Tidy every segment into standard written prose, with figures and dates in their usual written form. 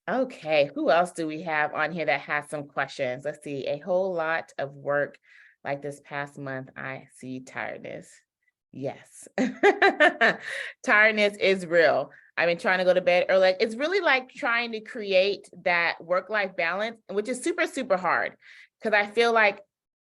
Okay, who else do we have on here that has some questions? Let's see. A whole lot of work like this past month. I see tiredness. Yes. Tiredness is real. I've been trying to go to bed early. It's really like trying to create that work-life balance, which is super, super hard. Because I feel like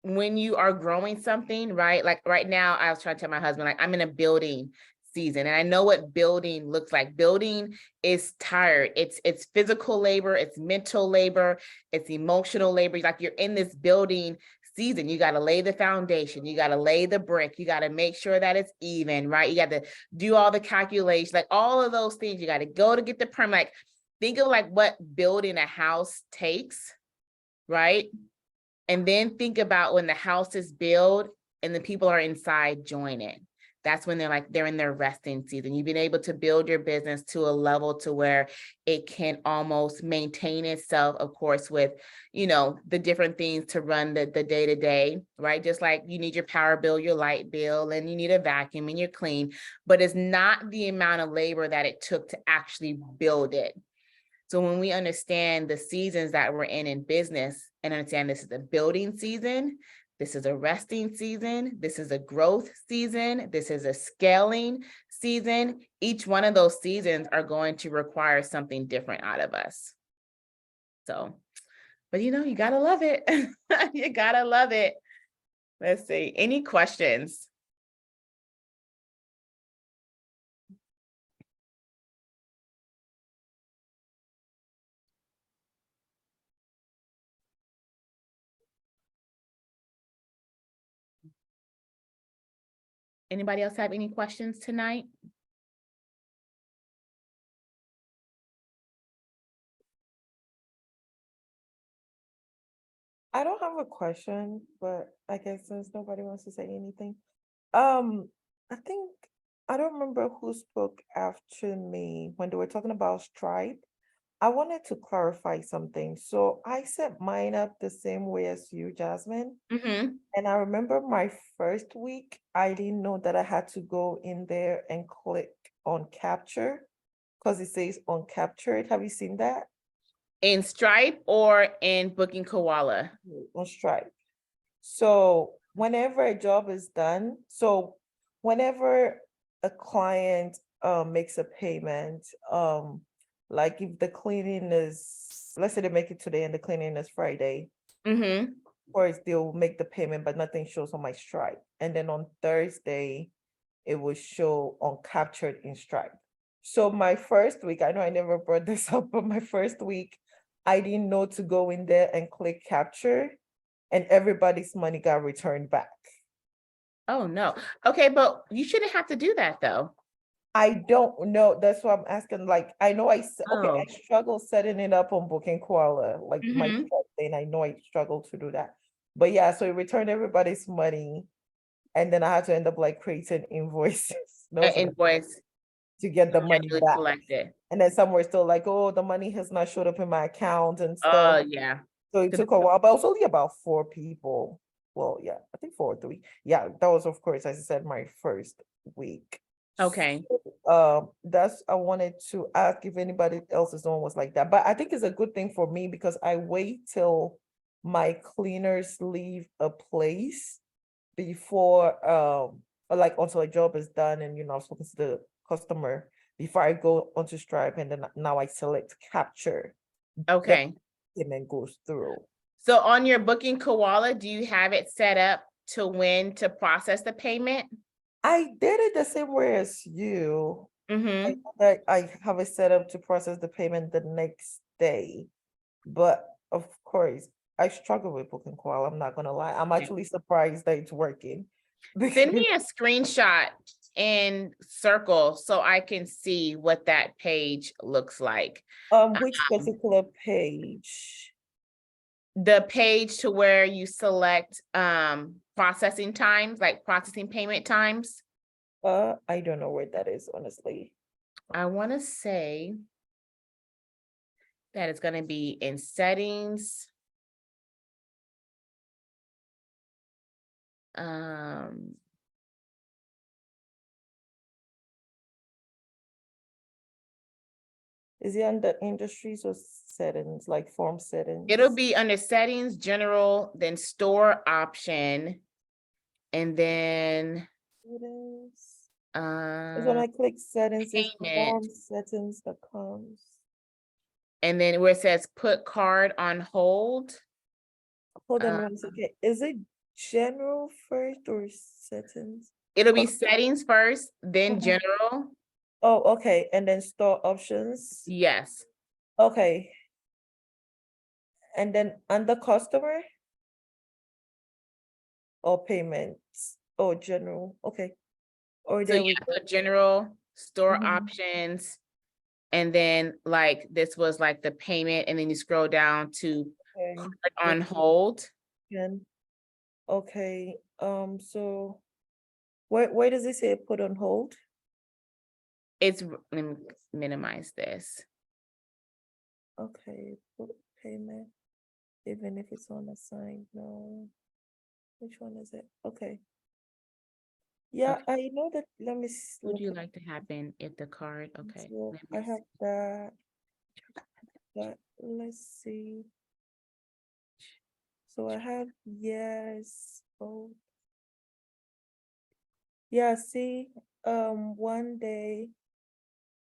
when you are growing something, right? Like right now, I was trying to tell my husband, like, I'm in a building season and I know what building looks like. Building is tired. It's physical labor, it's mental labor, it's emotional labor. Like you're in this building season. You got to lay the foundation, you got to lay the brick, you got to make sure that it's even, right? You got to do all the calculations, like all of those things. You got to go to get the permit. Like think of like what building a house takes, right? And then think about when the house is built and the people are inside joining. That's when they're in their resting season. You've been able to build your business to a level to where it can almost maintain itself, of course, with, the different things to run the day-to-day, right? Just like you need your power bill, your light bill, and you need a vacuum and you're clean, but it's not the amount of labor that it took to actually build it. So when we understand the seasons that we're in business and understand this is a building season, this is a resting season, this is a growth season, this is a scaling season, each one of those seasons are going to require something different out of us. So, but you gotta love it. You gotta love it. Let's see, any questions? Anybody else have any questions tonight? I don't have a question, but I guess since nobody wants to say anything, I think I don't remember who spoke after me when they were talking about Stripe. I wanted to clarify something. So I set mine up the same way as you, Jasmine. Mm-hmm. And I remember my first week, I didn't know that I had to go in there and click on capture because it says on captured. Have you seen that? In Stripe or in BookingKoala? On Stripe. So whenever a job is done, so whenever a client makes a payment, like if the cleaning is, let's say they make it today and the cleaning is Friday, Mm-hmm. of course they'll make the payment, but nothing shows on my Stripe. And then on Thursday, it will show on captured in Stripe. So my first week, I know I never brought this up, but my first week, I didn't know to go in there and click capture, and everybody's money got returned back. Oh, no. Okay, but you shouldn't have to do that though. I don't know. That's why I'm asking. Like, I know okay, Oh. I struggle setting it up on BookingKoala, like my Mm-hmm. thing. I know I struggle to do that. But yeah, so it returned everybody's money, and then I had to end up like creating invoices. An Those are invoice to get the money manually back. collected. And then some were still like, oh, the money has not showed up in my account and stuff. Oh, yeah. So it 'Cause- took a while, but it was only about 4 people. Well, yeah, I think 4 or 3. Yeah, that was, of course, as I said, my first week. Okay. That's I wanted to ask if anybody else's one was like that. But I think it's a good thing for me because I wait till my cleaners leave a place before or like until a job is done and I've spoken to the customer before I go onto Stripe, and then now I select capture. Then Okay. payment goes through. So on your BookingKoala, do you have it set up to when to process the payment? I did it the same way as you. Mm-hmm. I have it set up to process the payment the next day. But of course, I struggle with BookingKoala. I'm not gonna lie. I'm actually surprised that it's working. Send me a screenshot in Circle so I can see what that page looks like. Which particular page? The page to where you select processing times, like processing payment times. I don't know where that is, honestly. I want to say that it's going to be in settings. Um, Is it under industries or settings, like form settings? It'll be under settings, general, then store option. And then, It is. 'Cause when uh, I click settings, it's payment. form settings that comes. And then where it says put card on hold. Hold on uh, 1 second. Is it general first or settings? It'll be settings first, then Mhm. general. Oh, okay, and then store options. Yes. Okay. And then under customer or payments or general, okay. Or So there yeah, we so go. general, store Mhm. options. And then like this was like the payment, and then you scroll down to Okay. card on hold. Again. Okay, so where does it say put on hold? It's, let me minimize this. Okay, put payment, even if it's on a sign, no. Which one is it? Okay. Yeah, Okay. I know that. Let me Would look you at like to happen if the card? Okay. so Let I me have that. Let's see. So I have yes. Oh, yeah. See, 1 day.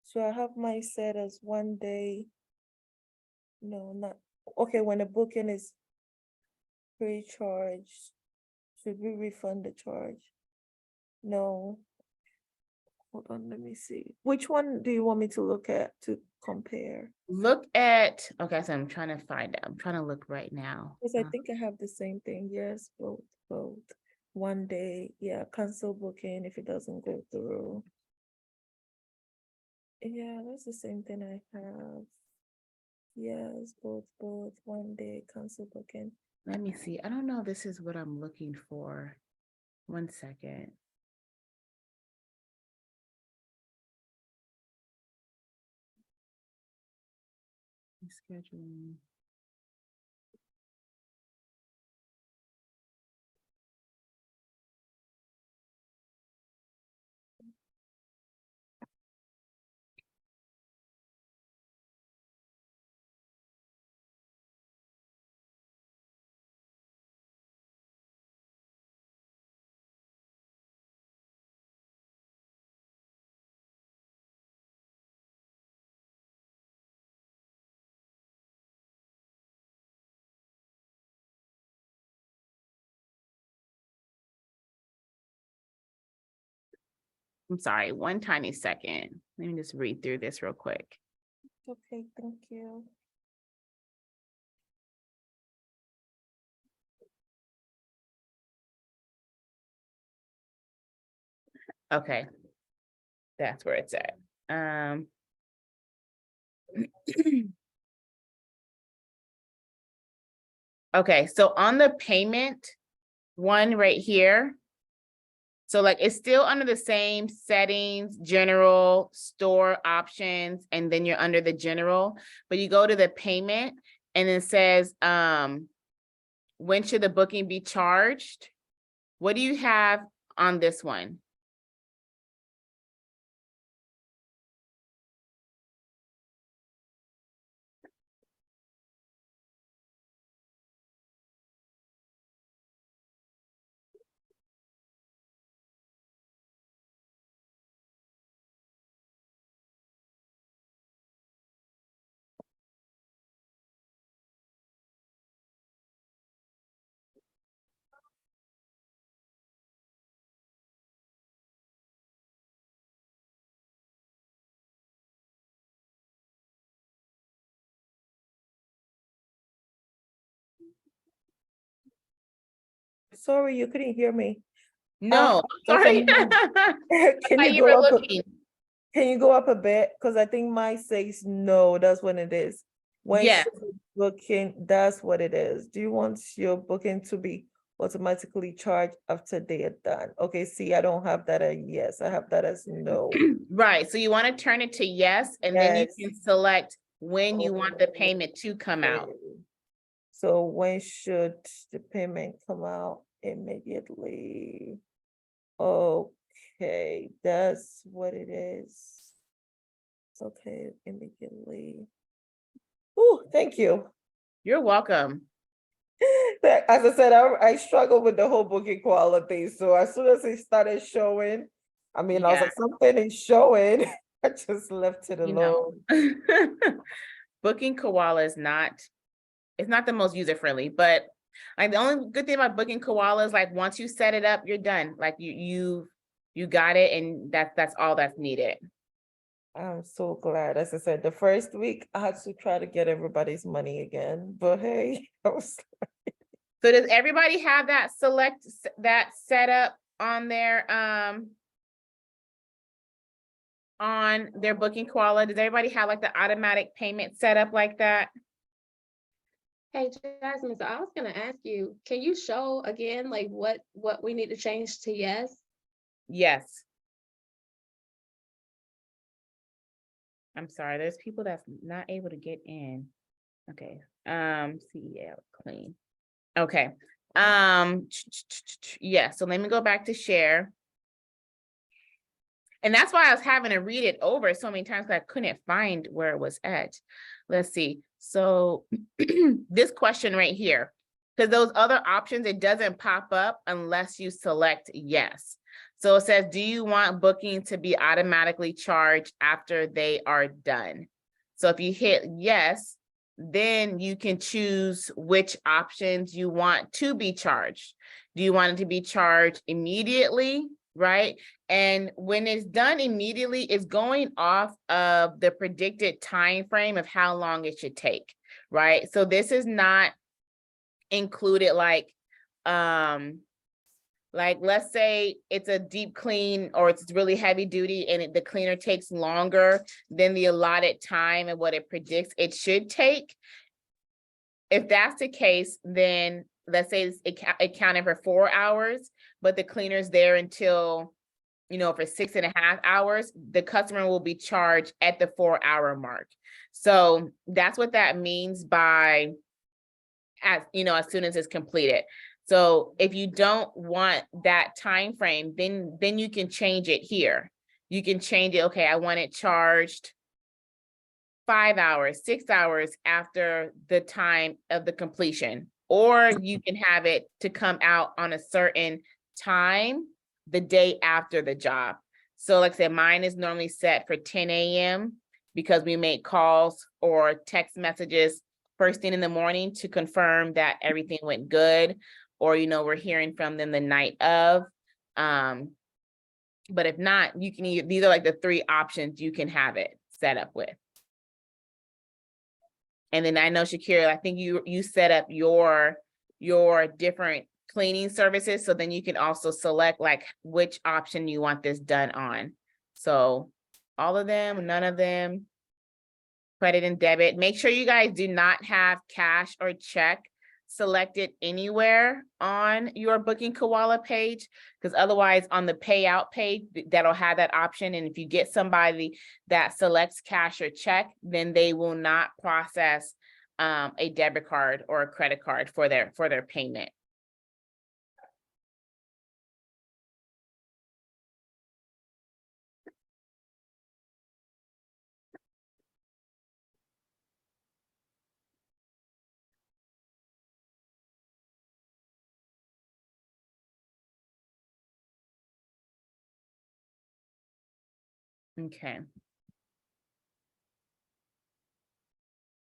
So I have my set as 1 day. No, not okay. When the booking is pre-charged, should we refund the charge? No. Hold on, let me see. Which one do you want me to look at to compare? look at, okay, so I'm trying to find out. I'm trying to look right now. Because I think I have the same thing. Yes, both. 1 day, yeah, cancel booking if it doesn't go through. Yeah, that's the same thing I have. Yes, both. 1 day cancel booking. Let me see. I don't know. This is what I'm looking for. 1 second. Scheduling. I'm sorry, one tiny second. Let me just read through this real quick. Okay, thank you. Okay. That's where it's at. Okay, so on the payment one right here. So like it's still under the same settings, general, store options, and then you're under the general, but you go to the payment and it says, when should the booking be charged? What do you have on this one? Sorry, you couldn't hear me. No, Okay. sorry. I Can you thought you go were up? looking. Can you go up a bit? Because I think mine says no, that's what it is. When Yes. should the booking, that's what it is. Do you want your booking to be automatically charged after they are done? Okay, see, I don't have that as yes, I have that as no. Right, so you want to turn it to yes, and then you Yes. can select when you want the payment to come out. Okay. So when should the payment come out? Immediately. Okay, that's what it is. It's okay immediately. Oh, thank you. You're welcome. As I said, I struggle with the whole BookingKoala thing. So as soon as it started showing, I mean, I was Yeah, like, something is showing. I just left it you know. alone. BookingKoala is not, it's not the most user-friendly, but like the only good thing about BookingKoala is like once you set it up, you're done. Like you got it, and that's all that's needed. I'm so glad. As I said, the first week I had to try to get everybody's money again, but hey, I was So does everybody have that that set up on their BookingKoala? Does everybody have like the automatic payment set up like that? Hey, Jasmine, so I was gonna ask you, can you show again, like what we need to change to yes? Yes. I'm sorry, there's people that's not able to get in. Okay, CEL clean. Okay, yeah, so let me go back to share. And that's why I was having to read it over so many times because I couldn't find where it was at. Let's see. So this question right here, because those other options, it doesn't pop up unless you select yes. So it says, do you want booking to be automatically charged after they are done? So if you hit yes, then you can choose which options you want to be charged. Do you want it to be charged immediately, right? And when it's done immediately, it's going off of the predicted time frame of how long it should take, right? So this is not included like let's say it's a deep clean or it's really heavy duty and the cleaner takes longer than the allotted time and what it predicts it should take. If that's the case, then let's say it counted for 4 hours, but the cleaner's there until, you know, for 6.5 hours, the customer will be charged at the 4-hour mark. So that's what that means by, as soon as it's completed. So if you don't want that time frame, then you can change it here. You can change it. Okay, I want it charged 5 hours, 6 hours after the time of the completion, or you can have it to come out on a certain time the day after the job. So like I said, mine is normally set for 10 a.m. because we make calls or text messages first thing in the morning to confirm that everything went good, or, we're hearing from them the night of. But if not, you can these are like the 3 options you can have it set up with. And then I know, Shakira, I think you set up your different cleaning services. So then you can also select like which option you want this done on. So all of them, none of them, credit and debit. Make sure you guys do not have cash or check selected anywhere on your BookingKoala page, because otherwise on the payout page, that'll have that option. And if you get somebody that selects cash or check, then they will not process a debit card or a credit card for their payment. Okay.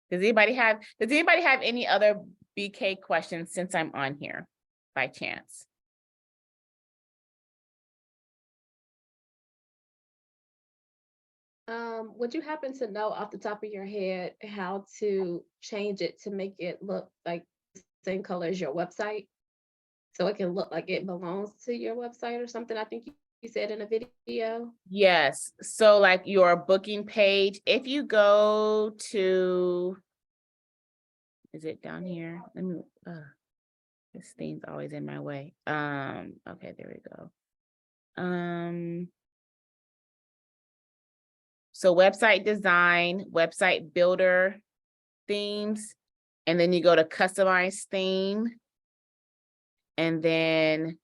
Does anybody have any other BK questions since I'm on here by chance? Would you happen to know off the top of your head how to change it to make it look like the same color as your website? So it can look like it belongs to your website or something? I think you said in a video. Yes. So like your booking page, if you go to, is it down here? Let me, this thing's always in my way. Okay, there we go. So website design, website builder, themes, and then you go to customize theme. And then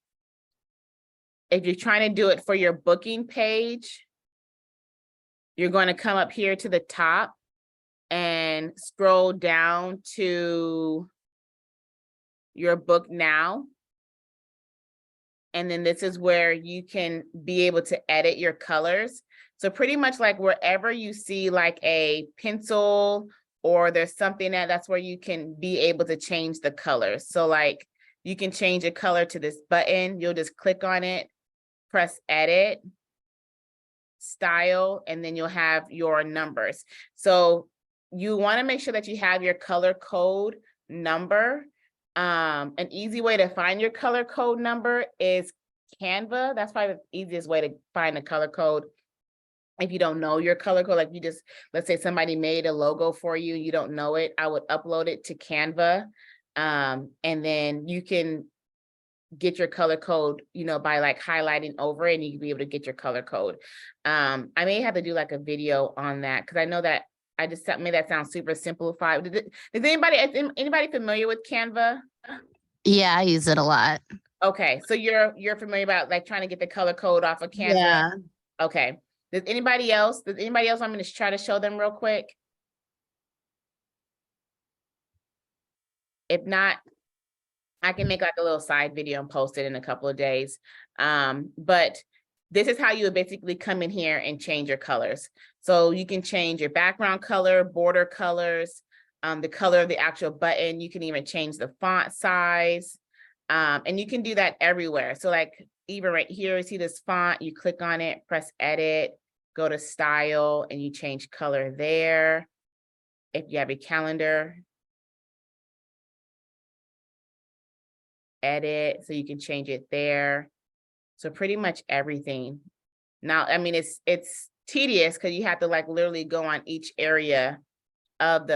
if you're trying to do it for your booking page, you're going to come up here to the top and scroll down to your book now. And then this is where you can be able to edit your colors. So pretty much like wherever you see like a pencil or there's something that's where you can be able to change the colors. So like you can change a color to this button. You'll just click on it, press edit, style, and then you'll have your numbers. So you want to make sure that you have your color code number. An easy way to find your color code number is Canva. That's probably the easiest way to find a color code. If you don't know your color code, like you just, let's say somebody made a logo for you, you don't know it, I would upload it to Canva. And then you can get your color code, you know, by like highlighting over it, and you can be able to get your color code. I may have to do like a video on that because I know that I just made that sound super simplified. Is anybody familiar with Canva? Yeah, I use it a lot. Okay, so you're familiar about like trying to get the color code off of Canva? Yeah. Okay. Does anybody else want me to try to show them real quick? If not, I can make like a little side video and post it in a couple of days. But this is how you would basically come in here and change your colors. So you can change your background color, border colors, the color of the actual button. You can even change the font size. And you can do that everywhere. So like even right here, you see this font, you click on it, press edit, go to style, and you change color there. If you have a calendar, edit, so you can change it there. So pretty much everything. Now, I mean, it's tedious because you have to like literally go on each area of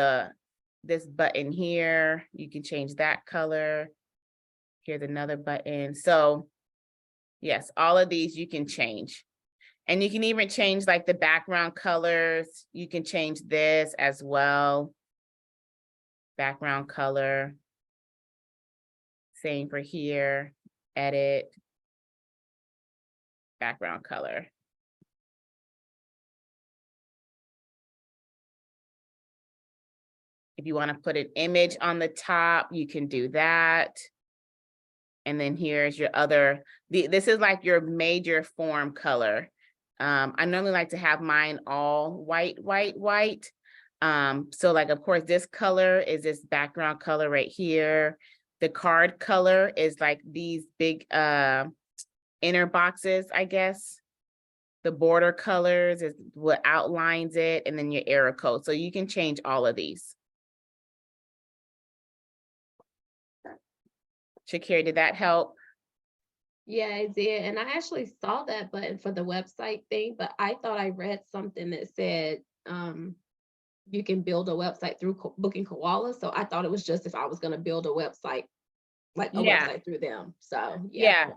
this button here. You can change that color. Here's another button. So yes, all of these you can change. And you can even change like the background colors. You can change this as well. Background color. Same for here, edit, background color. If you want to put an image on the top, you can do that. And then here's your other, this is like your major form color. I normally like to have mine all white. So like, of course, this color is this background color right here. The card color is like these big inner boxes, I guess. The border colors is what outlines it, and then your error code. So you can change all of these. Shakira, did that help? Yeah, it did. And I actually saw that button for the website thing, but I thought I read something that said you can build a website through BookingKoala. So I thought it was just if I was going to build a website, like a website through them. So yeah.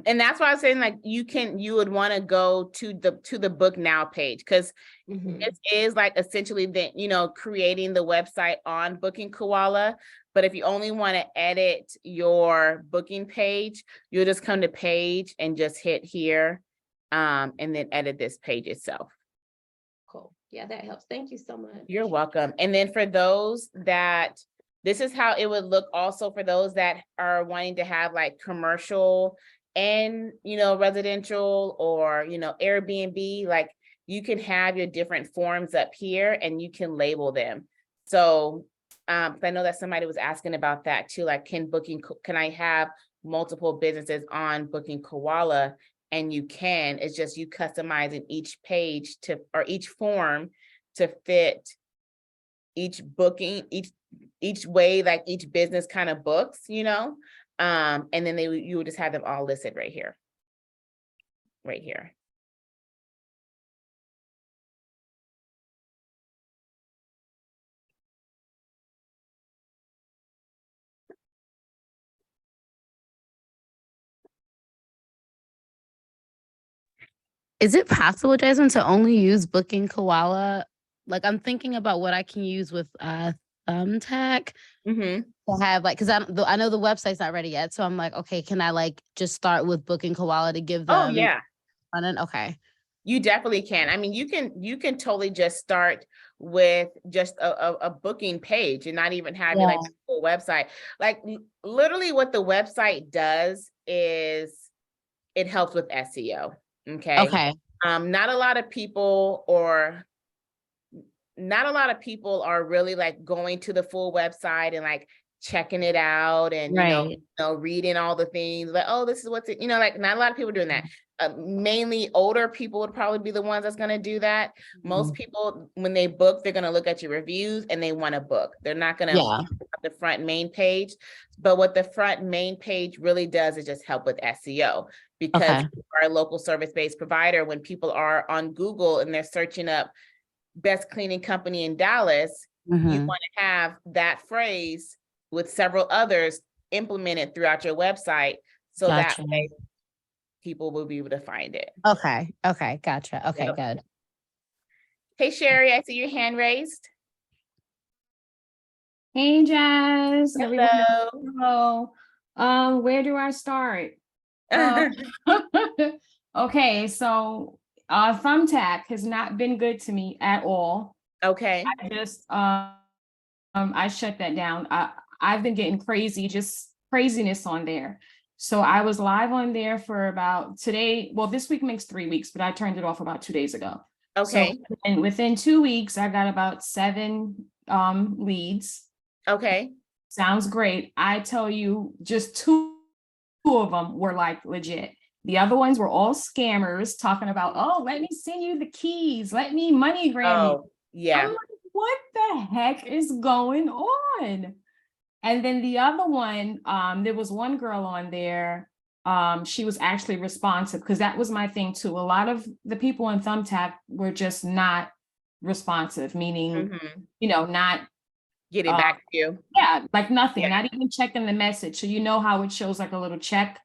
And that's why I was saying like you would want to go to the Book Now page, because it is like essentially that, you know, creating the website on BookingKoala. But if you only want to edit your booking page, you'll just come to page and just hit here and then edit this page itself. Cool. Yeah, that helps. Thank you so much. You're welcome. And then for those that, this is how it would look also for those that are wanting to have like commercial and, you know, residential or, you know, Airbnb, like you can have your different forms up here and you can label them. So I know that somebody was asking about that too, like can I have multiple businesses on BookingKoala? And you can, it's just you customizing each page or each form to fit each booking, each way like each business kind of books, you know, and then you would just have them all listed right here. Is it possible, Jasmine, to only use BookingKoala? Like I'm thinking about what I can use with Thumbtack to have like, because I know the website's not ready yet. So I'm like, okay, can I like just start with BookingKoala to give them? Oh yeah. Okay. You definitely can. I mean, you can totally just start with just a booking page and not even having Yeah. like the full website. Like literally what the website does is it helps with SEO. Okay. Okay. Not a lot of people are really like going to the full website and like checking it out and Right. reading all the things like, oh, this is what's it, like not a lot of people doing that. Mainly older people would probably be the ones that's going to do that. Most people, when they book, they're going to look at your reviews and they want to book. They're not going to Yeah. the front main page. But what the front main page really does is just help with SEO, because Okay. our local service-based provider, when people are on Google and they're searching up best cleaning company in Dallas, you Mhm. want to have that phrase with several others implemented throughout your website, so that Gotcha. way people will be able to find it. Okay. Okay. Gotcha. Okay. Yep. Good. Hey, Sherry, I see your hand raised. Hey, Jazz. Everyone. Hello. Hello. Where do I start? Okay, so Thumbtack has not been good to me at all. Okay. I just I shut that down. I've been getting just craziness on there. So I was live on there for about today. Well, this week makes 3 weeks, but I turned it off about 2 days ago. Okay. So, and within 2 weeks, I got about 7 leads. Okay. Sounds great. I tell you, just two of them were like legit. The other ones were all scammers talking about, oh, let me send you the keys. Let me money grab you. Oh, yeah. I'm like, what the heck is going on? And then the other one, there was one girl on there. She was actually responsive, because that was my thing too. A lot of the people on Thumbtack were just not responsive, meaning, not Getting back to you. yeah, like nothing, Yeah. not even checking the message. So you know how it shows like a little check?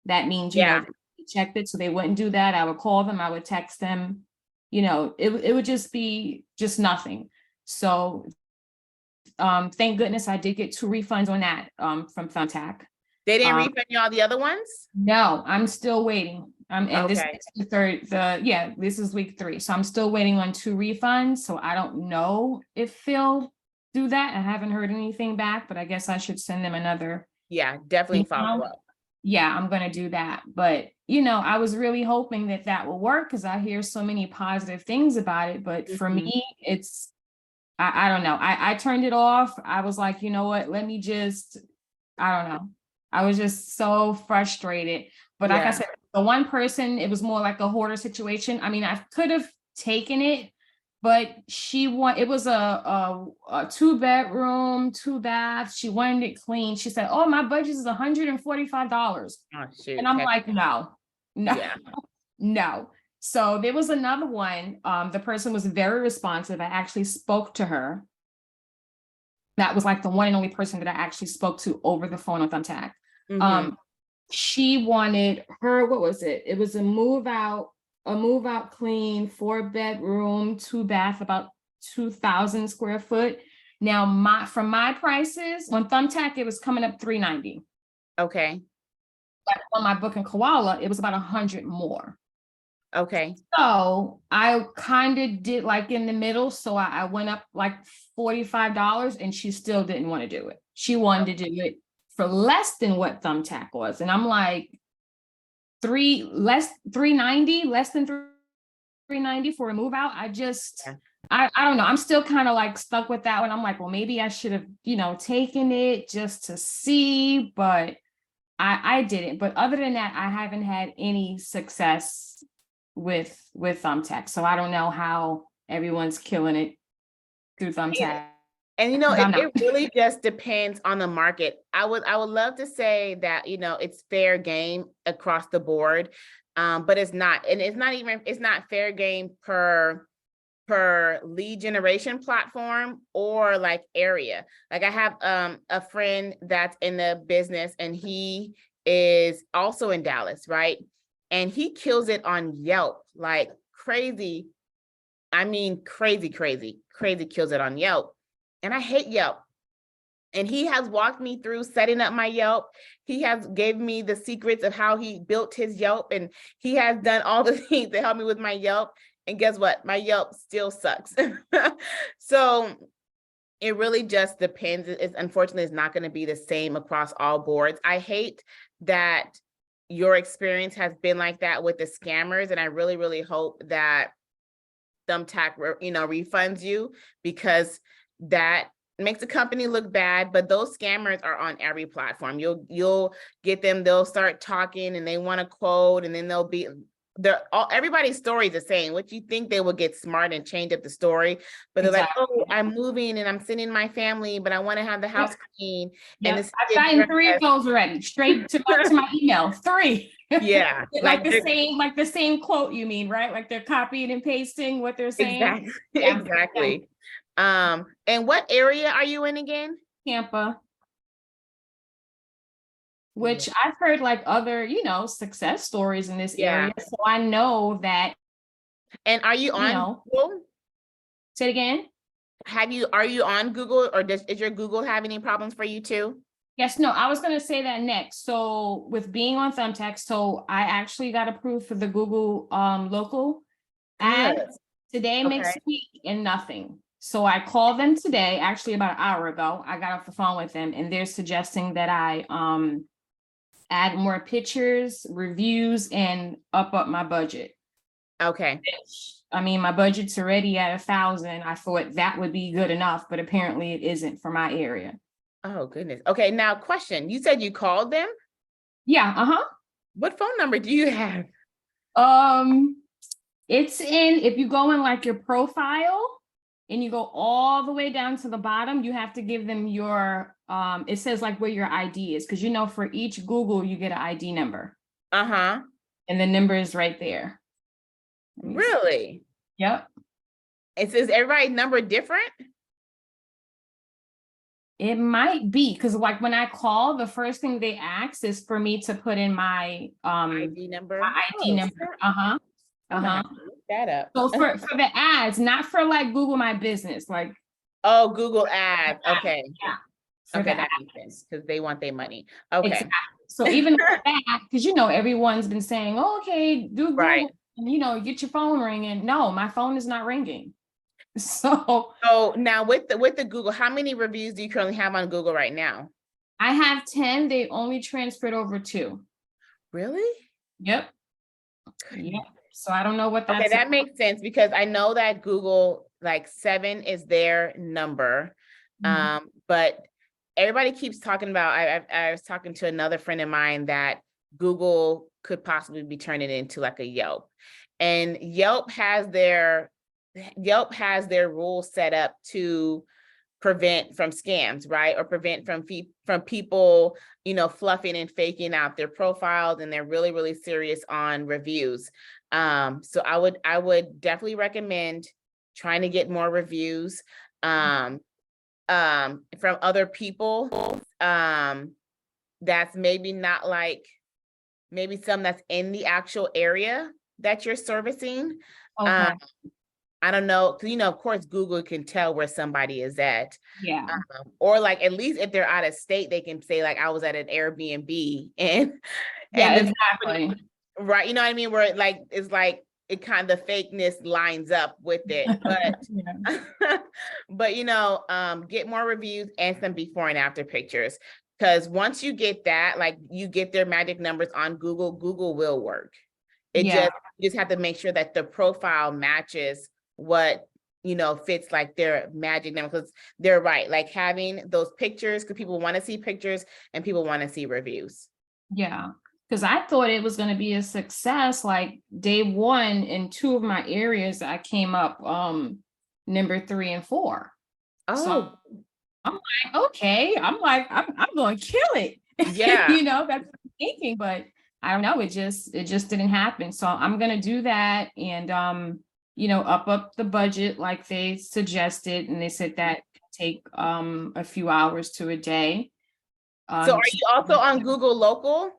That means, Yeah. they checked it. So they wouldn't do that. I would call them, I would text them, it would just be just nothing. So thank goodness I did get 2 refunds on that from Thumbtack. They didn't refund you all the other ones? No, I'm still waiting. And this Okay. is this is week 3. So I'm still waiting on 2 refunds. So I don't know if they'll do that. I haven't heard anything back, but I guess I should send them another. Yeah, definitely follow up. Yeah, I'm going to do that. But, I was really hoping that that will work, because I hear so many positive things about it. But for me, it's, I don't know. I turned it off. I was like, you know what, let me just, I don't know. I was just so frustrated. But like I said, the one person, it was more like a hoarder situation. I mean, I could have taken it, but it was a 2-bedroom, 2 baths. She wanted it clean. She said, oh, my budget is $145. Oh, shoot. And I'm like, no, Yeah. no. So there was another one. The person was very responsive. I actually spoke to her. That was like the one and only person that I actually spoke to over the phone on Thumbtack. She wanted her, what was it? It was a move out clean, 4-bedroom, 2 bath, about 2,000 square foot. Now from my prices on Thumbtack, it was coming up $390. Okay. But on my BookingKoala, it was about 100 more. Okay. So I kind of did like in the middle. So I went up like $45, and she still didn't want to do it. She wanted to do it for less than what Thumbtack was. And I'm like, $390, less than $390 for a move out. I don't know. I'm still kind of like stuck with that one. I'm like, well, maybe I should have, taken it just to see, but I didn't. But other than that, I haven't had any success with Thumbtack. So I don't know how everyone's killing it through Thumbtack. And it really just depends on the market. I would love to say that it's fair game across the board, but it's not, and it's not fair game per lead generation platform or like area. Like I have a friend that's in the business, and he is also in Dallas, right? And he kills it on Yelp like crazy. I mean, crazy kills it on Yelp. And I hate Yelp. And he has walked me through setting up my Yelp. He has gave me the secrets of how he built his Yelp, and he has done all the things to help me with my Yelp. And guess what? My Yelp still sucks. So it really just depends. It's unfortunately, it's not going to be the same across all boards. I hate that your experience has been like that with the scammers, and I really, really hope that Thumbtack, refunds you, because that makes the company look bad. But those scammers are on every platform. You'll get them. They'll start talking, and they want to quote, and then everybody's story is the same. What you think they will get smart and change up the story, but they're Exactly. like, oh, I'm moving and I'm sending my family, but I want to have the house clean. Yeah, And I've gotten 3 of those already, straight to my email. 3. Yeah, like the same quote, you mean, right? Like they're copying and pasting what they're saying. exactly, Yeah. exactly. And what area are you in again? Tampa. Which I've heard like other, success stories in this Yeah. area. So I know that. And are you on Google? Say it again. Are you on Google, or is your Google have any problems for you too? Yes, no, I was going to say that next. So with being on Thumbtack, so I actually got approved for the Google local ad Good. today, Okay. next week, and nothing. So I called them today, actually about an hour ago. I got off the phone with them, and they're suggesting that I add more pictures, reviews, and up my budget. Okay. I mean, my budget's already at 1,000. I thought that would be good enough, but apparently it isn't for my area. Oh, goodness. Okay, now question. You said you called them? Yeah, What phone number do you have? It's if you go in like your profile and you go all the way down to the bottom, you have to give them your, it says like where your ID is. Cause for each Google, you get an ID number. Uh-huh. And the number is right there. Really? Yep. It says everybody's number different? It might be, because like when I call, the first thing they ask is for me to put in my ID number. number. I'm gonna have to look that up. So for the ads, not for like Google My Business, like. Oh, Google Ads. Okay. Yeah. Okay, that makes sense, because they want their money. Okay. Exactly. So even for that, because everyone's been saying, oh, okay, do Google, Right. and, get your phone ringing. No, my phone is not ringing. So now with the Google, how many reviews do you currently have on Google right now? I have 10. They only transferred over 2. Really? Yep. Yep. So I don't know what that's. Okay, that makes sense, because I know that Google, like 7 is their number. But everybody keeps talking about, I was talking to another friend of mine that Google could possibly be turning into like a Yelp. And Yelp has their rules set up to prevent from scams, right? Or prevent from people, fluffing and faking out their profiles, and they're really, really serious on reviews. So I would definitely recommend trying to get more reviews from other people. That's maybe not like, maybe some that's in the actual area that you're servicing. Okay. I don't know, because of course, Google can tell where somebody is at. Yeah. Or like, at least if they're out of state, they can say like, I was at an Airbnb and Exactly. Right, you know what I mean? Where it's like it kind of, the fakeness lines up with it, but but get more reviews and some before and after pictures, because once you get that, like you get their magic numbers on Google, Google will work. You just have to make sure that the profile matches what fits like their magic number, because they're right, like having those pictures, because people want to see pictures and people want to see reviews. Yeah, because I thought it was going to be a success. Like day 1 in 2 of my areas, I came up number 3 and 4. Oh, so I'm like, okay, I'm going to kill it. Yeah. That's what I'm thinking, but I don't know. It just didn't happen. So I'm going to do that and, up the budget like they suggested. And they said that could take a few hours to a day. So are you also on Google Local?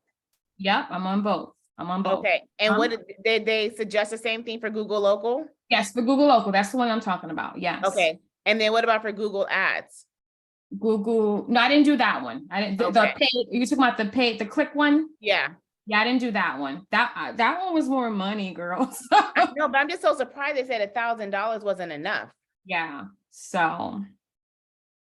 Yep, I'm on both. Okay. And what did they suggest the same thing for Google Local? Yes, for Google Local. That's the one I'm talking about. Yes. Okay. And then what about for Google Ads? Google. No, I didn't do that one. I didn't. The Okay. pay. You talking about the click one? Yeah. Yeah, I didn't do that one. That one was more money, girl. I know, but I'm just so surprised they said $1,000 wasn't enough. Yeah. So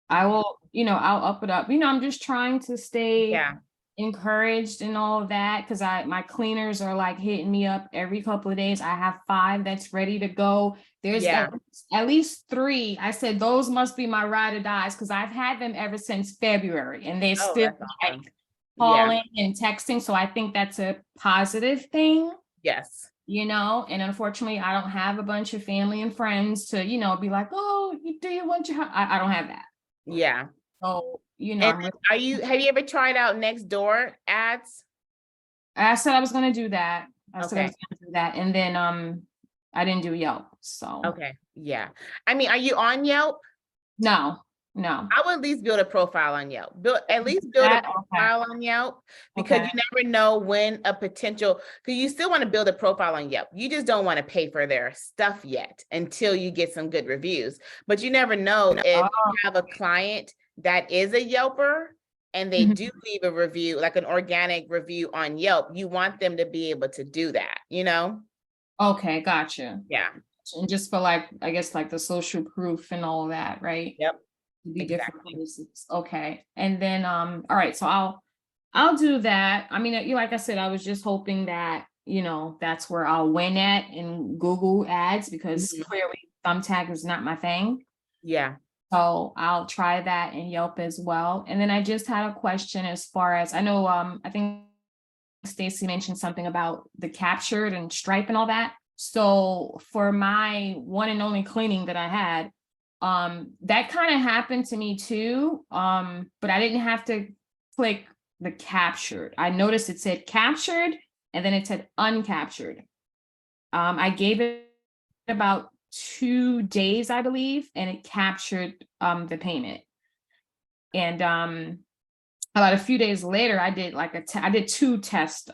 I will, I'll up it up. I'm just trying to stay Yeah. encouraged and all of that because my cleaners are like hitting me up every couple of days. I have 5 that's ready to go. There's Yeah. at least 3. I said those must be my ride or dies because I've had them ever since February and they're Oh, still that's awesome. like Yeah. calling and texting. So I think that's a positive thing. Yes. And unfortunately, I don't have a bunch of family and friends to, be like, oh, do you want your house? I don't have that. Yeah. So, And I'm really- have you ever tried out Nextdoor ads? I said I was going to do that. I said I Okay. was going to do that. And then I didn't do Yelp. So Okay. Yeah. I mean, are you on Yelp? no. I would at least build a profile on Yelp. At least build a That- okay. profile on Yelp because Okay. you never know when a potential, because you still want to build a profile on Yelp. You just don't want to pay for their stuff yet until you get some good reviews. But you never know if you have a client that is a Yelper and they Mhm. do leave a review, like an organic review on Yelp, you want them to be able to do that, Okay. Gotcha. Yeah. And just for like, I guess like the social proof and all that, right? Yep. Be different Exactly. places. Okay. And then all right, so I'll do that. I mean, like I said, I was just hoping that, that's where I'll win at in Google ads because Mhm. clearly Thumbtack is not my thing. Yeah. So I'll try that in Yelp as well. And then I just had a question as far as I know, I think Stacy mentioned something about the captured and Stripe and all that. So for my one and only cleaning that I had, that kind of happened to me too. But I didn't have to click the captured. I noticed it said captured and then it said uncaptured. I gave it about 2 days, I believe, and it captured the payment. And about a few days later, I did like I did 2 test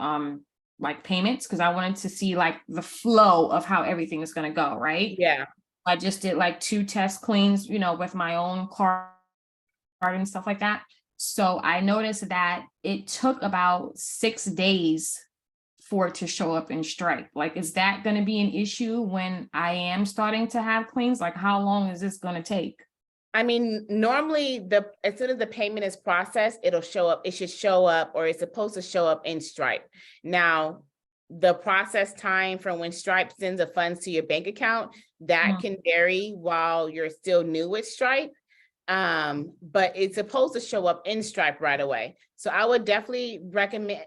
like payments because I wanted to see like the flow of how everything is going to go, right? Yeah. I just did like 2 test cleans, with my own card and stuff like that. So I noticed that it took about 6 days for it to show up in Stripe. Like, is that going to be an issue when I am starting to have cleans? Like, how long is this going to take? I mean, normally as soon as the payment is processed, it'll show up. It should show up, or it's supposed to show up in Stripe. Now, the process time from when Stripe sends the funds to your bank account, that can vary while you're still new with Stripe. But it's supposed to show up in Stripe right away. So I would definitely recommend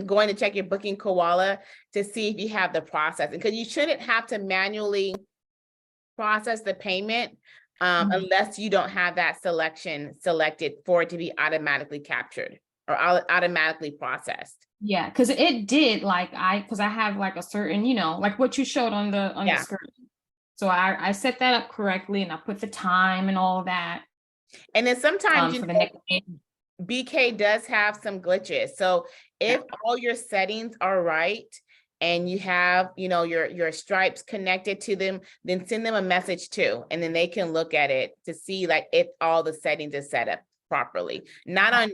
going to check your BookingKoala to see if you have the process, because you shouldn't have to manually process the payment unless you don't have that selection selected for it to be automatically captured or automatically processed. Yeah, because it did because I have like a certain, like what you showed on the screen. So I set that up correctly and I put the time and all that. And then sometimes for the next day. BK does have some glitches. So if all your settings are right and you have, your Stripes connected to them, then send them a message too. And then they can look at it to see like if all the settings are set up properly, not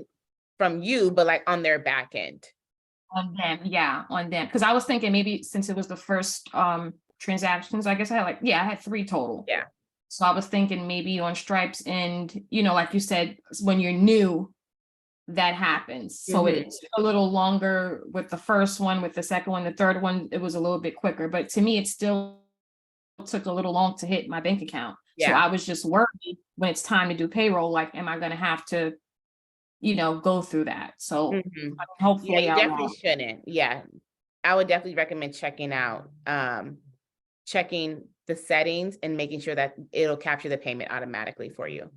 from you, but like on their back end. On them. Because I was thinking maybe since it was the first transactions, I guess I had 3 total. Yeah. So I was thinking maybe on Stripes and, like you said, when you're new, that happens. So it's a little longer with the first one, with the second one, the third one, it was a little bit quicker. But to me, it still took a little long to hit my bank account. Yeah. So I was just worried when it's time to do payroll, like, am I going to have to, go through that? So hopefully you definitely shouldn't. Yeah. I would definitely recommend checking the settings and making sure that it'll capture the payment automatically for you.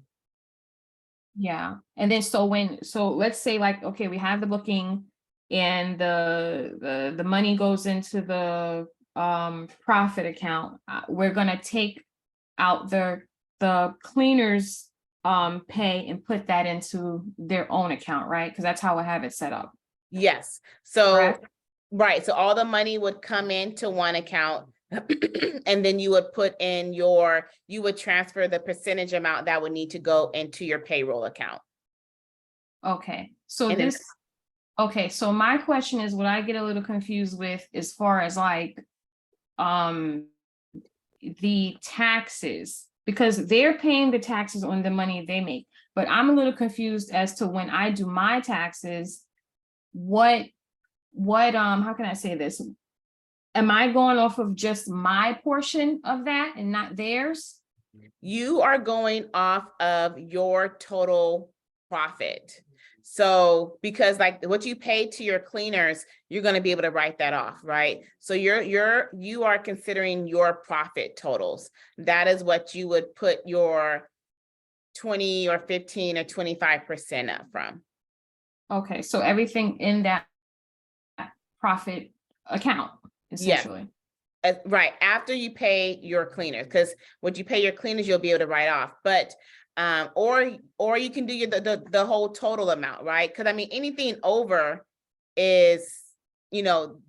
Yeah. And then so let's say like, okay, we have the booking and the money goes into the profit account. We're going to take out the cleaners pay and put that into their own account, right? Because that's how I have it set up. Yes. So correct? Right. So all the money would come into one account. And then you would put in you would transfer the percentage amount that would need to go into your payroll account. Okay, so And then- this, okay, so my question is, what I get a little confused with as far as like, the taxes, because they're paying the taxes on the money they make, but I'm a little confused as to when I do my taxes, what, how can I say this? Am I going off of just my portion of that and not theirs? You are going off of your total profit. So, because like what you pay to your cleaners, you're going to be able to write that off, right? So you are considering your profit totals. That is what you would put your 20 or 15 or 25% up from. Okay, so everything in that profit account, essentially. Right, after you pay your cleaners, because what you pay your cleaners, you'll be able to write off. But or you can do the whole total amount, right? Because I mean, anything over is,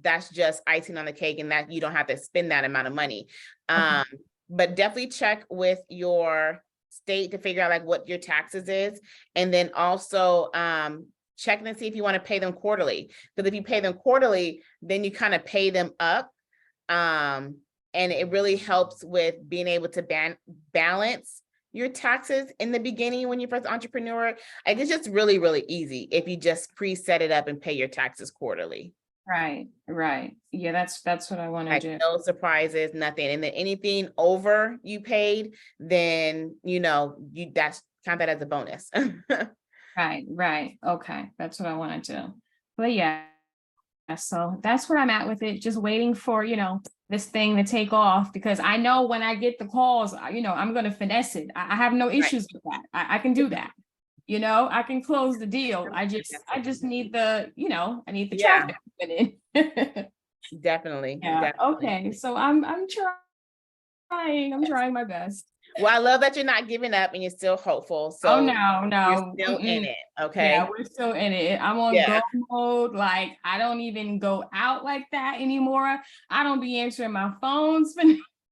that's just icing on the cake, and that you don't have to spend that amount of money. Okay. But definitely check with your state to figure out like what your taxes is, and then also check and see if you want to pay them quarterly. Because if you pay them quarterly, then you kind of pay them up. And it really helps with being able to balance your taxes in the beginning when you're first entrepreneur. Like, it's just really, really easy if you just pre-set it up and pay your taxes quarterly. Right. Yeah, that's what I want to Like, do. no surprises, nothing. And then anything over you paid, then you that's count that as a bonus. Right. Okay, that's what I want to do. But yeah, so that's where I'm at with it. Just waiting for, this thing to take off, because I know when I get the calls, I'm going to finesse it. I have no issues with that. I can do that. I can close the deal. I just need the, I need the traffic in. Definitely. Yeah. Definitely. Okay. So I'm trying. I'm trying my best. Well, I love that you're not giving up and you're still hopeful. So no. you're still in it. Okay. Yeah, we're still in it. I'm on go mode. Like, I don't even go out like that anymore. I don't be answering my phones for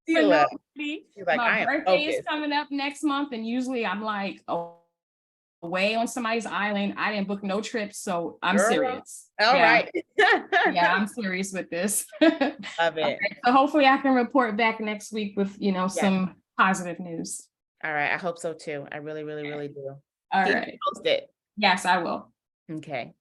nobody. Like, My birthday is coming up next month, and usually I'm like away on somebody's island. I didn't book no trips, so I'm serious. All right. Yeah, I'm serious with this. Love it. Okay, so hopefully I can report back next week with some positive news. All right. I hope so too. I really, really, really do. All Keep right. me posted. Yes, I will. Okay.